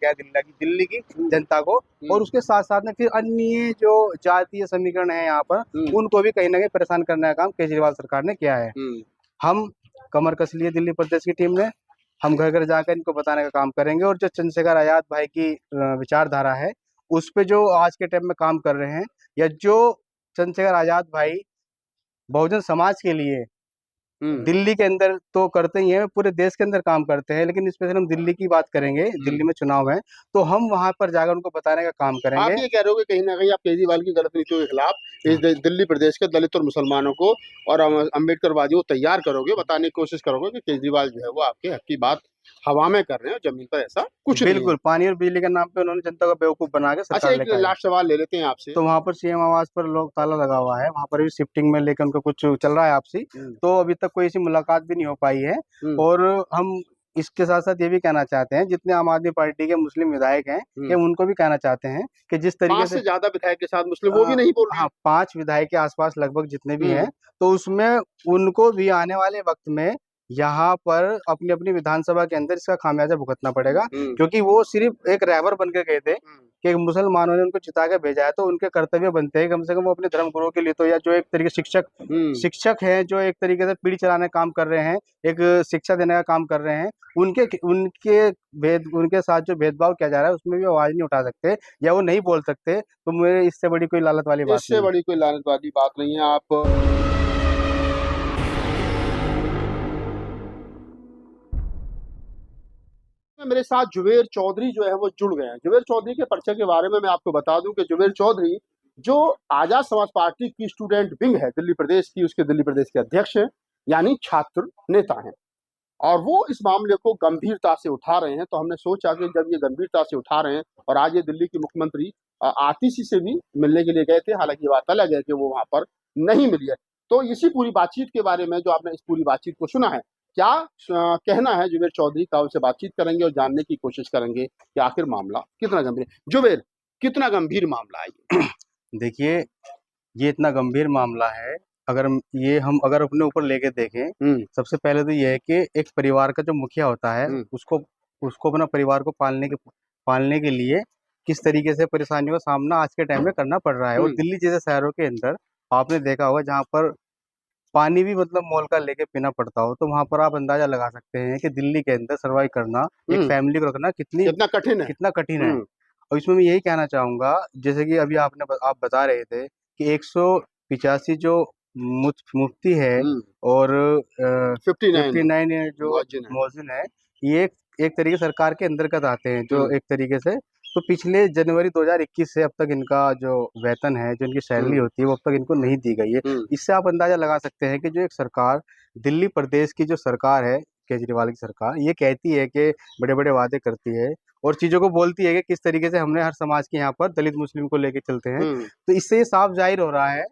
गया है दिल्ली की जनता को, और उसके साथ साथ में फिर अन्य जो जातीय समीकरण है यहाँ पर, उनको भी कहीं ना कहीं परेशान करने का काम केजरीवाल सरकार ने किया है। हम कमर कस लिए दिल्ली प्रदेश की टीम ने, हम घर घर जाकर इनको बताने का काम करेंगे, और जो चंद्रशेखर आजाद भाई की विचारधारा है उस पे जो आज के टाइम में काम कर रहे हैं, या जो चंद्रशेखर आजाद भाई बहुजन समाज के लिए दिल्ली के अंदर तो करते ही हैं, पूरे देश के अंदर काम करते हैं, लेकिन स्पेशल हम दिल्ली की बात करेंगे, दिल्ली में चुनाव है तो हम वहां पर जाकर उनको बताने का काम करेंगे। आप ये कह रहे हो कि कहीं ना कहीं आप केजरीवाल की गलत नीतियों के खिलाफ इस दिल्ली प्रदेश के दलित और मुसलमानों को और अम्बेडकरवादियों को तैयार करोगे, बताने की कोशिश करोगे कि केजरीवाल जो है वो आपके हक की बात हवा में कर रहे हैं, जमीन पर ऐसा कुछ नहीं है। बिल्कुल, पानी और बिजली के नाम पे उन्होंने जनता को बेवकूफ बना के अच्छा, सरकार एक लेकर लास्ट सवाल ले लेते हैं आपसे। तो वहां पर सीएम आवास पर लोग ताला लगा हुआ है, वहां पर भी शिफ्टिंग में लेकर उनका कुछ चल रहा है आपसी, तो अभी तक कोई ऐसी मुलाकात भी नहीं हो पाई है। और हम इसके साथ साथ ये भी कहना चाहते हैं, जितने आम आदमी पार्टी के मुस्लिम विधायक हैं कि उनको भी कहना चाहते हैं कि जिस तरीके से ज्यादा विधायक के साथ मुस्लिम वो भी नहीं बोल रहे। हाँ, 5 विधायक के आसपास लगभग जितने भी हैं, तो उसमें उनको भी आने वाले वक्त में यहाँ पर अपनी अपनी विधानसभा के अंदर इसका खामियाजा भुगतना पड़ेगा, क्योंकि वो सिर्फ एक रहबर बन के गए थे कि मुसलमानों ने उनको चिता के भेजा है, तो उनके कर्तव्य बनते हैं कम से कम वो अपने धर्म गुरुओं के लिए, तो या जो एक तरीके शिक्षक हैं जो एक तरीके से पीढ़ी चलाने का काम कर रहे हैं, एक शिक्षा देने का काम कर रहे हैं, उनके साथ जो भेदभाव किया जा रहा है उसमें भी आवाज नहीं उठा सकते या वो नहीं बोल सकते, तो मेरे इससे बड़ी कोई लानत वाली बात इससे बड़ी कोई लानत वाली बात नहीं है। आप मेरे साथ जुबेर चौधरी जो है वो जुड़ गए हैं। जुबेर चौधरी के परिचय के बारे में मैं आपको बता दूं कि जुबेर चौधरी जो आजाद समाज पार्टी की स्टूडेंट विंग है दिल्ली प्रदेश की, उसके दिल्ली प्रदेश के अध्यक्ष हैं, यानी छात्र नेता हैं, और वो इस मामले को गंभीरता से उठा रहे हैं। तो हमने सोचा कि जब ये गंभीरता से उठा रहे हैं, और आज ये दिल्ली की मुख्यमंत्री आतिशी से भी मिलने के लिए गए थे, हालांकि ये बात अलग है कि वो वहां पर नहीं मिली है, तो इसी पूरी बातचीत के बारे में जो आपने इस पूरी बातचीत को सुना है, क्या कहना है जुबेर चौधरी का, उनसे बातचीत करेंगे और जानने की कोशिश करेंगे कि आखिर मामला कितना गंभीर है। जुबेर, कितना गंभीर मामला है ये? देखिए, ये इतना गंभीर मामला है, अगर अपने ऊपर लेके देखें, सबसे पहले तो ये है कि एक परिवार का जो मुखिया होता है उसको अपना परिवार को पालने के लिए किस तरीके से परेशानियों का सामना आज के टाइम में करना पड़ रहा है। और दिल्ली जैसे शहरों के अंदर आपने देखा होगा जहाँ पर पानी भी मतलब मोल का लेके पीना पड़ता हो, तो वहां पर आप अंदाजा लगा सकते हैं कि दिल्ली के अंदर सर्वाइव करना, एक फैमिली को रखना कितना कठिन है। और इसमें मैं यही कहना चाहूंगा, जैसे कि अभी आप बता रहे थे कि 185 जो मुफ्ती है और 59 जो मौजिन है, ये एक तरीके सरकार के अंतर्गत आते हैं, जो एक तरीके से तो पिछले जनवरी 2021 से अब तक इनका जो वेतन है, जो इनकी सैलरी होती है, वो अब तक इनको नहीं दी गई है। इससे आप अंदाजा लगा सकते हैं कि जो एक सरकार, दिल्ली प्रदेश की जो सरकार है केजरीवाल की सरकार, ये कहती है कि बड़े बड़े वादे करती है और चीजों को बोलती है कि किस तरीके से हमने हर समाज के यहाँ पर दलित मुस्लिम को लेके चलते हैं, तो इससे ये साफ जाहिर हो रहा है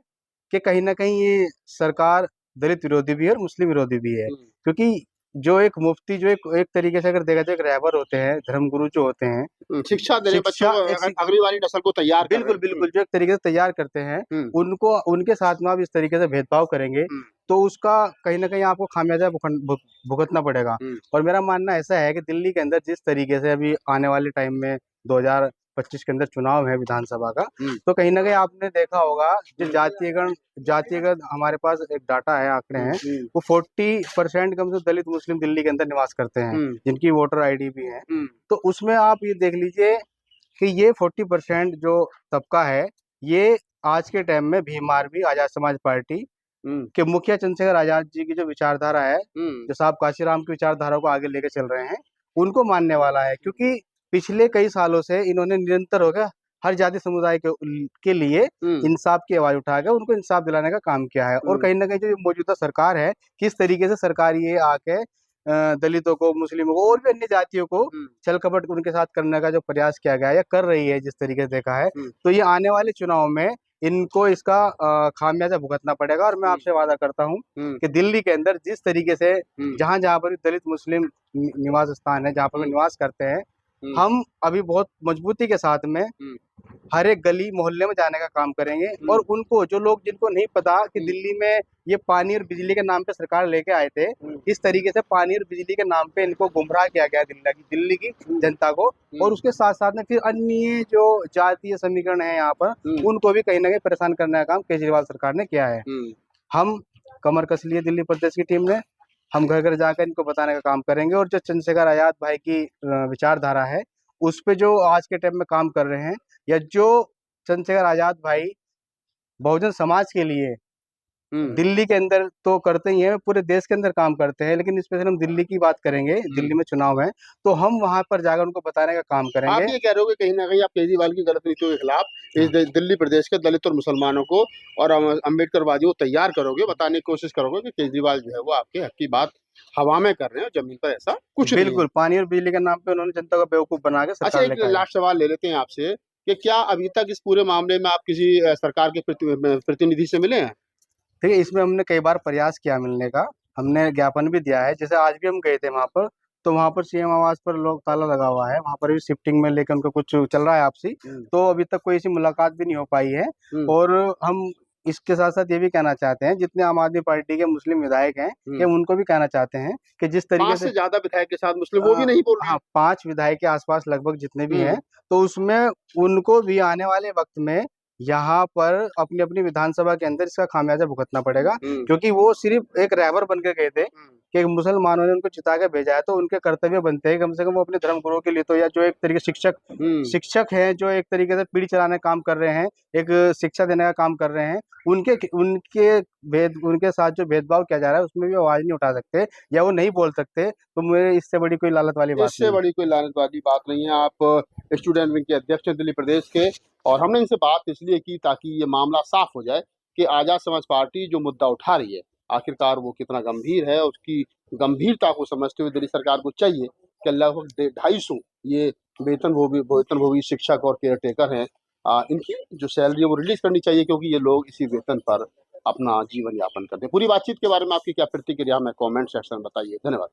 कि कहीं ना कहीं ये सरकार दलित विरोधी भी है और मुस्लिम विरोधी भी है। क्योंकि जो एक मुफ्ती, जो एक तरीके से अगर देखा जाए, एक रहबर होते हैं, धर्मगुरु जो होते हैं, शिक्षा देने बच्चों को, अगली वाली नस्ल को तैयार बिल्कुल जो एक तरीके से तैयार करते हैं, उनको उनके साथ में आप इस तरीके से भेदभाव करेंगे तो उसका कहीं ना कहीं आपको खामियाजा भुगतना पड़ेगा। और मेरा मानना ऐसा है कि दिल्ली के अंदर जिस तरीके से अभी आने वाले टाइम में 2025 के अंदर चुनाव है विधानसभा का, तो कहीं ना कहीं आपने देखा होगा जो जातीयगण हमारे पास एक डाटा है, आंकड़े हैं, वो 40% कम से दलित मुस्लिम दिल्ली के अंदर निवास करते हैं, जिनकी वोटर आईडी भी है। तो उसमें आप ये देख लीजिए कि ये 40% जो तबका है, ये आज के टाइम में भीम आर्मी आजाद समाज पार्टी के मुखिया चंद्रशेखर आजाद जी की जो विचारधारा है, जो साहब काशीराम की विचारधारा को आगे लेके चल रहे हैं, उनको मानने वाला है। क्योंकि पिछले कई सालों से इन्होंने निरंतर हो गया हर जाति समुदाय के लिए इंसाफ की आवाज उठाकर उनको इंसाफ दिलाने का काम किया है। और कहीं ना कहीं जो मौजूदा सरकार है, किस तरीके से सरकार ये आके दलितों को, मुस्लिमों को और भी अन्य जातियों को छल कपट उनके साथ करने का जो प्रयास किया गया है या कर रही है, जिस तरीके से देखा है, तो ये आने वाले चुनाव में इनको इसका खामियाजा भुगतना पड़ेगा। और मैं आपसे वादा करता हूं कि दिल्ली के अंदर जिस तरीके से जहां जहां पर दलित मुस्लिम निवास स्थान है, जहां पर वे निवास करते हैं, हम अभी बहुत मजबूती के साथ में हर एक गली मोहल्ले में जाने का काम करेंगे। और उनको, जो लोग जिनको नहीं पता कि दिल्ली में ये पानी और बिजली के नाम पे सरकार लेके आए थे, इस तरीके से पानी और बिजली के नाम पे इनको गुमराह किया गया दिल्ली की जनता को। और उसके साथ साथ में फिर अन्य जो जातीय समीकरण है यहाँ पर, उनको भी कहीं ना कहीं परेशान करने का काम केजरीवाल सरकार ने किया है। हम कमर कस लिए दिल्ली प्रदेश की टीम ने, हम घर घर जाकर इनको बताने का काम करेंगे। और जो चंद्रशेखर आजाद भाई की विचारधारा है, उस पे जो आज के टाइम में काम कर रहे हैं, या जो चंद्रशेखर आजाद भाई बहुजन समाज के लिए दिल्ली के अंदर तो करते ही हैं, पूरे देश के अंदर काम करते हैं, लेकिन स्पेशल हम दिल्ली की बात करेंगे, दिल्ली में चुनाव है तो हम वहां पर जाकर उनको बताने का काम करेंगे। आप ये कह रहे हो कि कहीं ना कहीं आप केजरीवाल की गलत नीतियों के खिलाफ इस दिल्ली प्रदेश के दलित और मुसलमानों को और अम्बेडकरवादियों को तैयार करोगे, बताने की कोशिश करोगे कि केजरीवाल जो है वो आपके हक की बात हवा में कर रहे हैं, जमीन पर ऐसा कुछ नहीं। बिल्कुल, पानी और बिजली के नाम पे उन्होंने जनता को बेवकूफ बना के अच्छा, एक लास्ट सवाल ले लेते हैं आपसे कि क्या अभी तक इस पूरे मामले में आप किसी सरकार के प्रतिनिधि से मिले हैं? देखिए, इसमें हमने कई बार प्रयास किया मिलने का, हमने ज्ञापन भी दिया है। जैसे आज भी हम गए थे वहां पर, तो वहां पर सीएम आवास पर लोग ताला लगा हुआ है, वहां पर भी शिफ्टिंग में लेकर उनका कुछ चल रहा है आपसी, तो अभी तक कोई ऐसी मुलाकात भी नहीं हो पाई है। और हम इसके साथ साथ ये भी कहना चाहते हैं, जितने आम आदमी पार्टी के मुस्लिम विधायक हैं, कि उनको भी कहना चाहते हैं कि जिस तरीके से ज्यादा विधायक के साथ मुस्लिम वो भी नहीं बोल रहे हैं। 5 विधायक के आसपास लगभग जितने भी हैं, तो उसमें उनको भी आने वाले वक्त में यहाँ पर अपनी अपनी विधानसभा के अंदर इसका खामियाजा भुगतना पड़ेगा। क्योंकि वो सिर्फ एक रहबर बन के गए थे कि मुसलमानों ने उनको चिता के भेजा है, तो उनके कर्तव्य बनते हैं कम से कम वो अपने धर्म गुरुओं के लिए, तो या जो एक तरीके शिक्षक हैं, जो एक तरीके से पीढ़ी चलाने का काम कर रहे हैं, एक शिक्षा देने का काम कर रहे हैं, उनके साथ जो भेदभाव किया जा रहा है उसमें भी आवाज नहीं उठा सकते या वो नहीं बोल सकते। तो मुझे इससे बड़ी कोई लानत वाली बात इससे बड़ी कोई लानत वाली बात नहीं है। आप स्टूडेंट विंग के अध्यक्ष हैं दिल्ली प्रदेश के, और हमने इनसे बात इसलिए की ताकि ये मामला साफ हो जाए कि आजाद समाज पार्टी जो मुद्दा उठा रही है आखिरकार वो कितना गंभीर है। उसकी गंभीरता को समझते हुए दिल्ली सरकार को चाहिए कि लगभग 250 ये वेतनभोगी शिक्षक और केयर टेकर हैं, इनकी जो सैलरी है वो रिलीज करनी चाहिए, क्योंकि ये लोग इसी वेतन पर अपना जीवन यापन करते हैं। पूरी बातचीत के बारे में आपकी क्या प्रतिक्रिया हमें कमेंट सेक्शन में बताइए। धन्यवाद।